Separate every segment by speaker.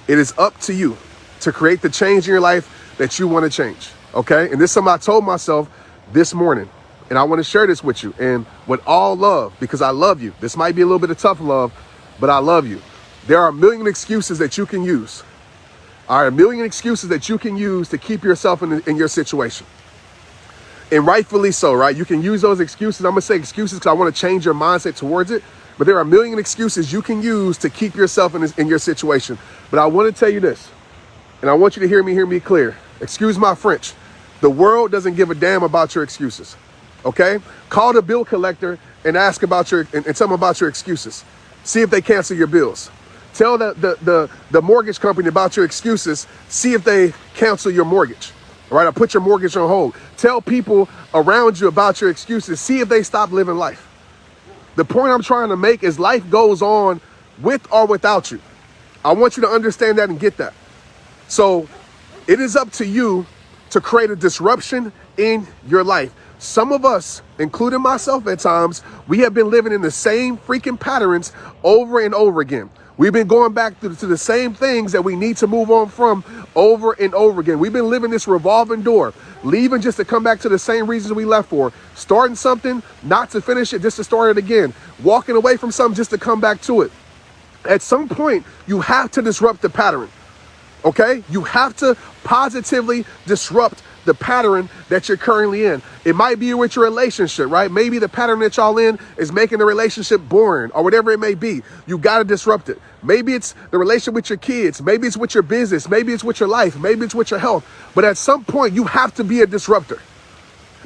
Speaker 1: It is up to you to create the change in your life that you want to change, okay? And this is something I told myself this morning, and I want to share this with you, and with all love, because I love you. This might be a little bit of tough love, but I love you. There are a million excuses that you can use. All right, a million excuses that you can use to keep yourself in your situation. And rightfully so, right? You can use those excuses. I'm going to say excuses because I want to change your mindset towards it. But there are a million excuses you can use to keep yourself in your situation. But I want to tell you this, and I want you to hear me clear. Excuse my French. The world doesn't give a damn about your excuses, okay? Call the bill collector and ask about and tell them about your excuses. See if they cancel your bills. Tell the mortgage company about your excuses. See if they cancel your mortgage. All right, or put your mortgage on hold. Tell people around you about your excuses. See if they stop living life. The point I'm trying to make is life goes on with or without you. I want you to understand that and get that. So it is up to you to create a disruption in your life. Some of us, including myself at times, we have been living in the same freaking patterns over and over again. We've been going back to the same things that we need to move on from over and over again. We've been living this revolving door, leaving just to come back to the same reasons we left for, starting something, not to finish it, just to start it again, walking away from something just to come back to it. At some point, you have to disrupt the pattern, okay? You have to positively disrupt the pattern that you're currently in. It might be with your relationship, right? Maybe the pattern that y'all in is making the relationship boring or whatever it may be. You got to disrupt it. Maybe it's the relationship with your kids. Maybe it's with your business. Maybe it's with your life. Maybe it's with your health. But at some point, you have to be a disruptor.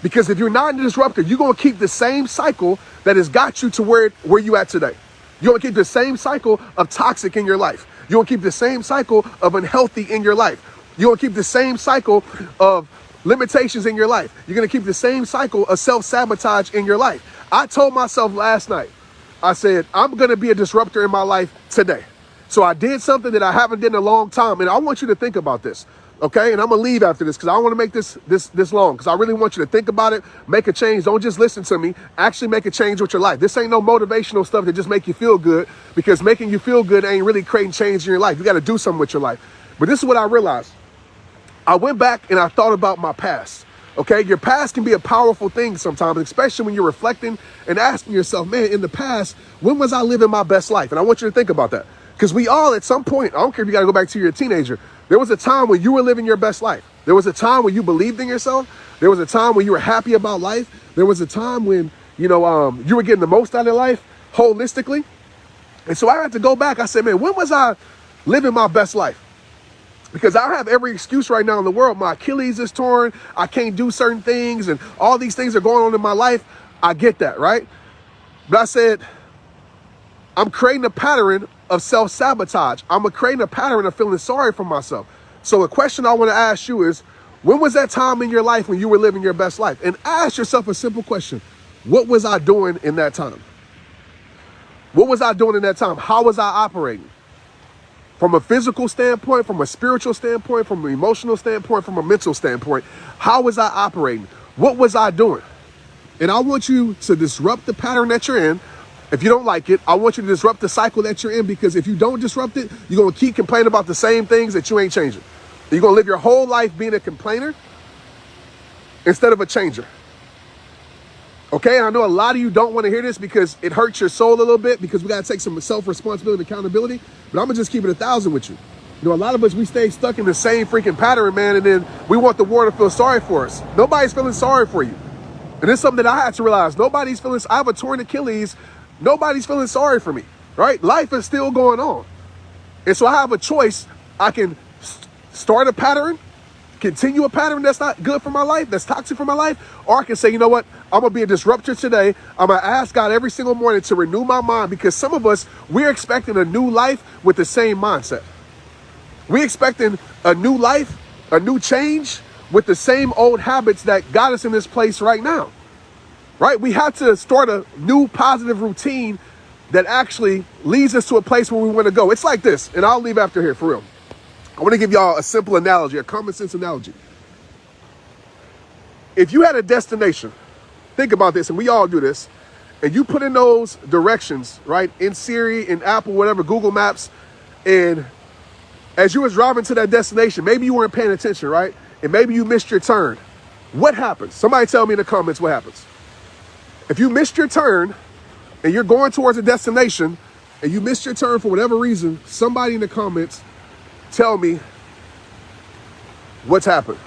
Speaker 1: Because if you're not a disruptor, you're going to keep the same cycle that has got you to where you at today. You're going to keep the same cycle of toxic in your life. You're going to keep the same cycle of unhealthy in your life. You're going to keep the same cycle of limitations in your life. You're going to keep the same cycle of self-sabotage in your life. I told myself last night, I said, I'm going to be a disruptor in my life today. So I did something that I haven't done in a long time. And I want you to think about this. Okay. And I'm going to leave after this because I don't want to make this long because I really want you to think about it, make a change. Don't just listen to me. Actually make a change with your life. This ain't no motivational stuff that just make you feel good, because making you feel good ain't really creating change in your life. You got to do something with your life. But this is what I realized. I went back and I thought about my past. Okay, your past can be a powerful thing sometimes, especially when you're reflecting and asking yourself, man, in the past, when was I living my best life? And I want you to think about that, because we all at some point, I don't care if you got to go back to your teenager, there was a time when you were living your best life. There was a time when you believed in yourself. There was a time when you were happy about life. There was a time when, you were getting the most out of life holistically. And so I had to go back. I said, man, when was I living my best life? Because I have every excuse right now in the world. My Achilles is torn. I can't do certain things. And all these things are going on in my life. I get that, right? But I said, I'm creating a pattern of self-sabotage. I'm creating a pattern of feeling sorry for myself. So the question I want to ask you is, when was that time in your life when you were living your best life? And ask yourself a simple question. What was I doing in that time? What was I doing in that time? How was I operating? From a physical standpoint, from a spiritual standpoint, from an emotional standpoint, from a mental standpoint, how was I operating? What was I doing? And I want you to disrupt the pattern that you're in. If you don't like it, I want you to disrupt the cycle that you're in, because if you don't disrupt it, you're going to keep complaining about the same things that you ain't changing. You're going to live your whole life being a complainer instead of a changer. Okay, I know a lot of you don't want to hear this because it hurts your soul a little bit, because we got to take some self-responsibility and accountability, but I'm going to just keep it 1,000 with you. A lot of us, we stay stuck in the same freaking pattern, man, and then we want the world to feel sorry for us. Nobody's feeling sorry for you. And it's something that I had to realize. Nobody's feeling, I have a torn Achilles. Nobody's feeling sorry for me, right? Life is still going on. And so I have a choice. I can start a pattern, continue a pattern that's not good for my life, that's toxic for my life, or I can say, you know what, I'm going to be a disruptor today. I'm going to ask God every single morning to renew my mind, because some of us, we're expecting a new life with the same mindset. We're expecting a new life, a new change with the same old habits that got us in this place right now, right? We have to start a new positive routine that actually leads us to a place where we want to go. It's like this, and I'll leave after here for real. I want to give y'all a simple analogy, a common sense analogy. If you had a destination, think about this, and we all do this, and you put in those directions, right, in Siri, in Apple, whatever, Google Maps, and As you was driving to that destination, maybe you weren't paying attention, right? And maybe you missed your turn. What happens? Somebody tell me in the comments what happens. If you missed your turn and you're going towards a destination and you missed your turn for whatever reason, somebody in the comments tell me what's happened.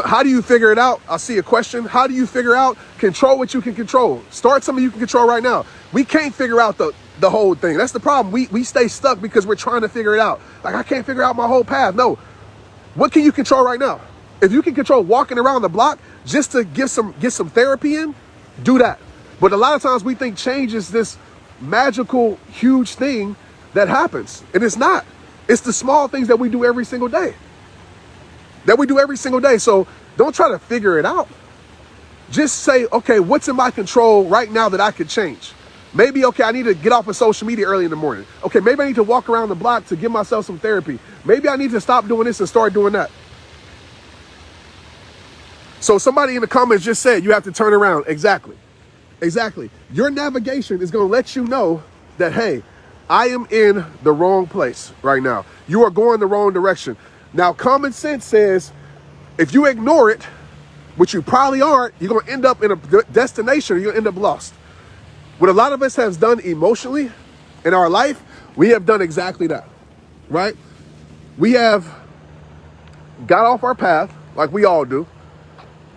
Speaker 1: How do you figure it out? I see a question. How do you figure out? Control what you can control. Start something you can control right now. We can't figure out the whole thing. That's the problem. We stay stuck because we're trying to figure it out. Like, I can't figure out my whole path. No. What can you control right now? If you can control walking around the block just to get some therapy in, do that. But a lot of times we think change is this magical, huge thing that happens. And it's not. It's the small things that we do every single day. So don't try to figure it out. Just say, okay, what's in my control right now that I could change? Maybe, okay, I need to get off of social media early in the morning. Okay, maybe I need to walk around the block to give myself some therapy. Maybe I need to stop doing this and start doing that. So somebody in the comments just said you have to turn around. Exactly. Your navigation is going to let you know that, hey, I am in the wrong place right now. You are going the wrong direction. Now, common sense says if you ignore it, which you probably aren't, you're going to end up in a destination or you're going to end up lost. What a lot of us has done emotionally in our life, we have done exactly that, right? We have got off our path like we all do,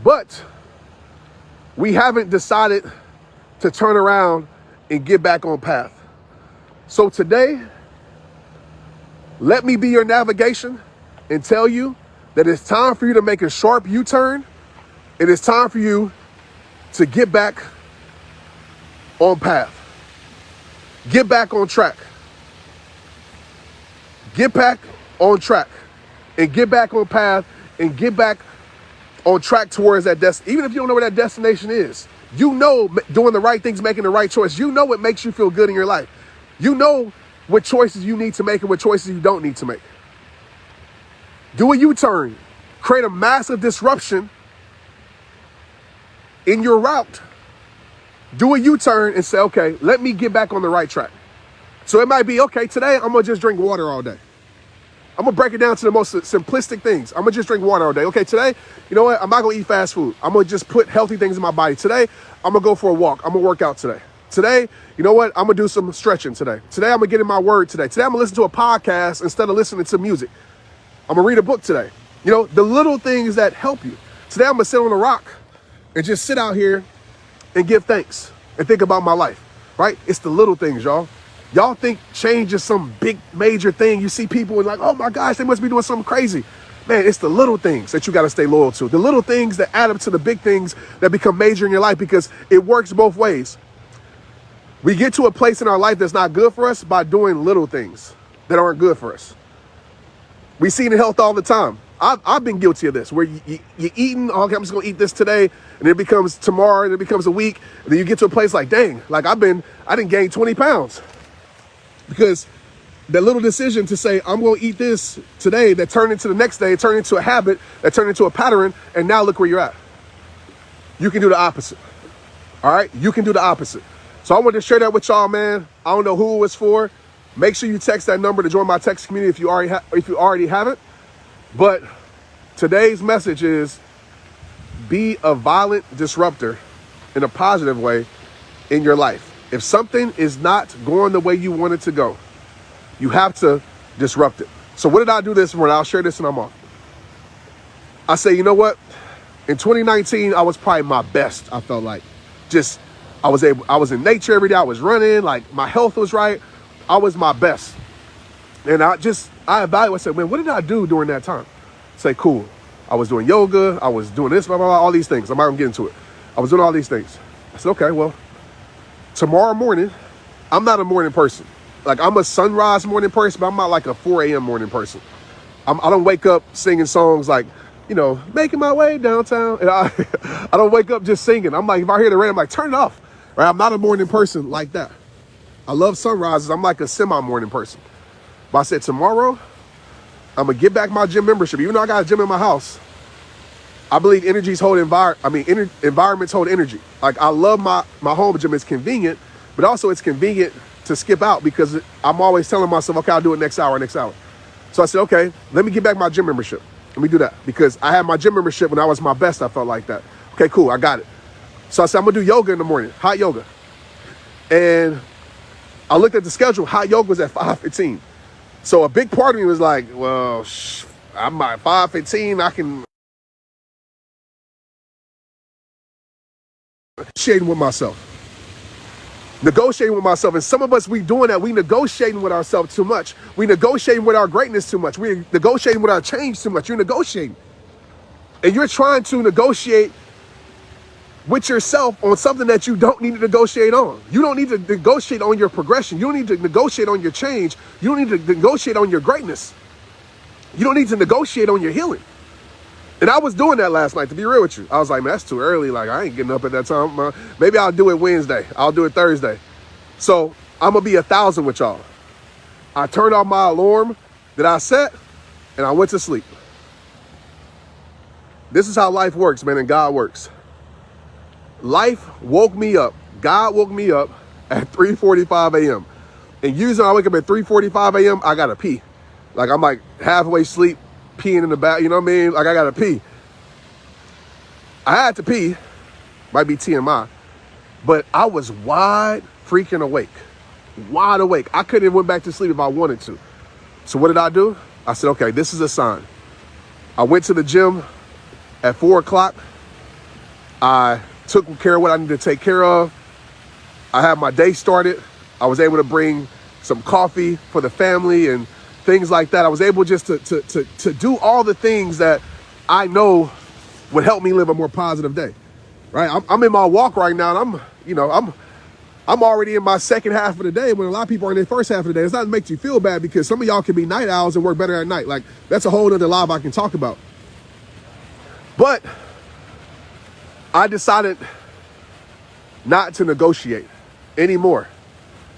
Speaker 1: but we haven't decided to turn around and get back on path. So today, let me be your navigation and tell you that it's time for you to make a sharp U-turn. It is time for you to get back on path. Get back on track. Get back on track and get back on path and get back on track towards that destination. Even if you don't know where that destination is, you know, doing the right things, making the right choice, you know what makes you feel good in your life. You know what choices you need to make and what choices you don't need to make. Do a U-turn. Create a massive disruption in your route. Do a U-turn and say, okay, let me get back on the right track. So it might be, okay, today I'm going to just drink water all day. I'm going to break it down to the most simplistic things. I'm going to just drink water all day. Okay, today, you know what? I'm not going to eat fast food. I'm going to just put healthy things in my body. Today, I'm going to go for a walk. I'm going to work out today. Today, you know what? I'm going to do some stretching today. Today, I'm going to get in my word today. Today, I'm going to listen to a podcast instead of listening to music. I'm going to read a book today. You know, the little things that help you. Today, I'm going to sit on a rock and just sit out here and give thanks and think about my life, right? It's the little things, y'all. Y'all think change is some big major thing. You see people and like, oh my gosh, they must be doing something crazy. Man, it's the little things that you got to stay loyal to. The little things that add up to the big things that become major in your life, because it works both ways. We get to a place in our life that's not good for us by doing little things that aren't good for us. We see it in health all the time. I've been guilty of this, where you're eating, okay, I'm just going to eat this today, and it becomes tomorrow, and it becomes a week, and then you get to a place like, dang, like I didn't gain 20 pounds. Because that little decision to say, I'm going to eat this today, that turned into the next day, turned into a habit, that turned into a pattern, and now look where you're at. You can do the opposite. All right? You can do the opposite. So I wanted to share that with y'all, man. I don't know who it was for. Make sure you text that number to join my text community if you already haven't. But today's message is be a violent disruptor in a positive way in your life. If something is not going the way you want it to go, you have to disrupt it. So what did I do this morning? I'll share this and I'm off. I say, you know what? In 2019, I was probably my best. I felt like I was in nature every day. I was running, like my health was right. I was my best. And I evaluate, I said, man, what did I do during that time? Say, cool. I was doing yoga. I was doing this, blah, blah, blah, all these things. I'm not gonna get into it. I was doing all these things. I said, okay, well, tomorrow morning, I'm not a morning person. Like, I'm a sunrise morning person, but I'm not like a 4 a.m. morning person. I don't wake up singing songs like, you know, making my way downtown. And I don't wake up just singing. I'm like, if I hear the rain, I'm like, turn it off. Right? I'm not a morning person like that. I love sunrises. I'm like a semi-morning person. But I said, tomorrow, I'm going to get back my gym membership. Even though I got a gym in my house, I believe environments hold energy. Like, I love my home gym. It's convenient, but also it's convenient to skip out because I'm always telling myself, okay, I'll do it next hour, next hour. So I said, okay, let me get back my gym membership. Let me do that because I had my gym membership when I was my best. I felt like that. Okay, cool. I got it. So I said, I'm going to do yoga in the morning, hot yoga. And I looked at the schedule. Hot yoga was at 5:15. So a big part of me was like, well, I'm at 5:15. I can negotiating with myself. Negotiating with myself. And some of us, we doing that. We negotiating with ourselves too much. We negotiating with our greatness too much. We negotiating with our change too much. You're negotiating. And you're trying to negotiate with yourself on something that you don't need to negotiate on. You don't need to negotiate on your progression. You don't need to negotiate on your change. You don't need to negotiate on your greatness. You don't need to negotiate on your healing. And I was doing that last night, to be real with you. I was like, man, that's too early. Like, I ain't getting up at that time. Maybe I'll do it Wednesday. I'll do it Thursday. So I'm going to be 1,000 with y'all. I turned off my alarm that I set, and I went to sleep. This is how life works, man, and God works. Life woke me up. God woke me up at 3:45 a.m. And usually I wake up at 3:45 a.m., I got to pee. Like, I'm like halfway asleep, peeing in the bath, you know what I mean? Like, I got to pee. I had to pee. Might be TMI. But I was wide freaking awake. Wide awake. I couldn't have went back to sleep if I wanted to. So what did I do? I said, okay, this is a sign. I went to the gym at 4 o'clock. I took care of what I needed to take care of. I had my day started. I was able to bring some coffee for the family and things like that. I was able just to do all the things that I know would help me live a more positive day, right? I'm in my walk right now, and I'm already in my second half of the day when a lot of people are in their first half of the day. It's not to make you feel bad because some of y'all can be night owls and work better at night. Like, that's a whole other live I can talk about. But I decided not to negotiate anymore,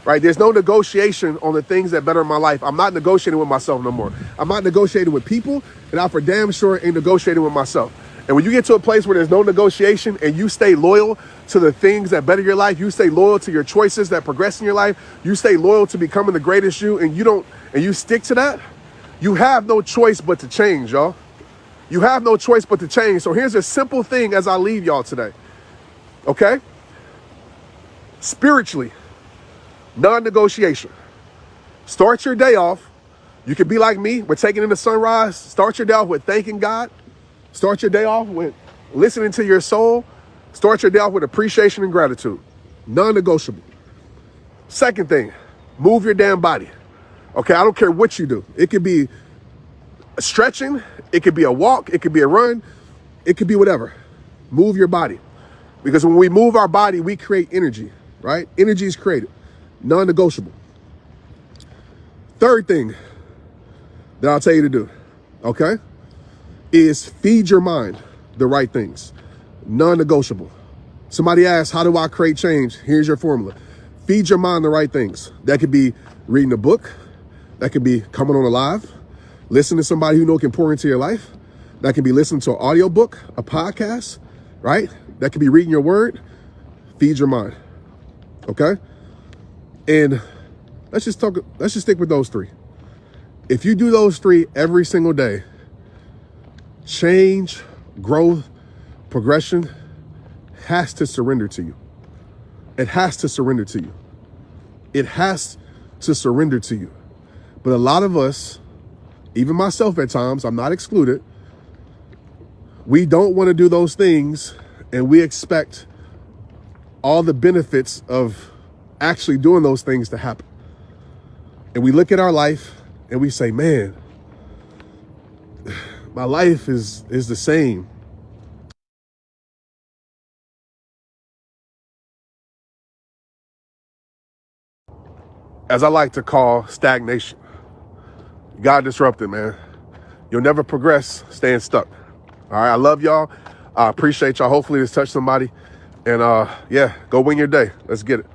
Speaker 1: right? There's no negotiation on the things that better my life. I'm not negotiating with myself no more. I'm not negotiating with people, and I for damn sure ain't negotiating with myself. And when you get to a place where there's no negotiation and you stay loyal to the things that better your life, you stay loyal to your choices that progress in your life, you stay loyal to becoming the greatest you, and you stick to that, you have no choice but to change, y'all. You have no choice but to change. So here's a simple thing as I leave y'all today, okay? Spiritually, non-negotiation. Start your day off. You can be like me. We're taking in the sunrise. Start your day off with thanking God. Start your day off with listening to your soul. Start your day off with appreciation and gratitude. Non-negotiable. Second thing, move your damn body. Okay, I don't care what you do. It could be stretching. It could be a walk. It could be a run. It could be whatever. Move your body. Because when we move our body, we create energy, right? Energy is created. Non-negotiable. Third thing that I'll tell you to do, okay, is feed your mind the right things. Non-negotiable. Somebody asks, how do I create change? Here's your formula. Feed your mind the right things. That could be reading a book. That could be coming on a live. Listen to somebody who you know can pour into your life. That can be listening to an audiobook, a podcast, right? That could be reading your word. Feed your mind. Okay? And let's just stick with those three. If you do those three every single day, change, growth, progression has to surrender to you. It has to surrender to you. It has to surrender to you. But a lot of us, even myself at times, I'm not excluded, we don't want to do those things, and we expect all the benefits of actually doing those things to happen. And we look at our life and we say, man, my life is the same. As I like to call stagnation. God disrupted, man. You'll never progress staying stuck. All right, I love y'all. I appreciate y'all. Hopefully this touched somebody. And yeah, go win your day. Let's get it.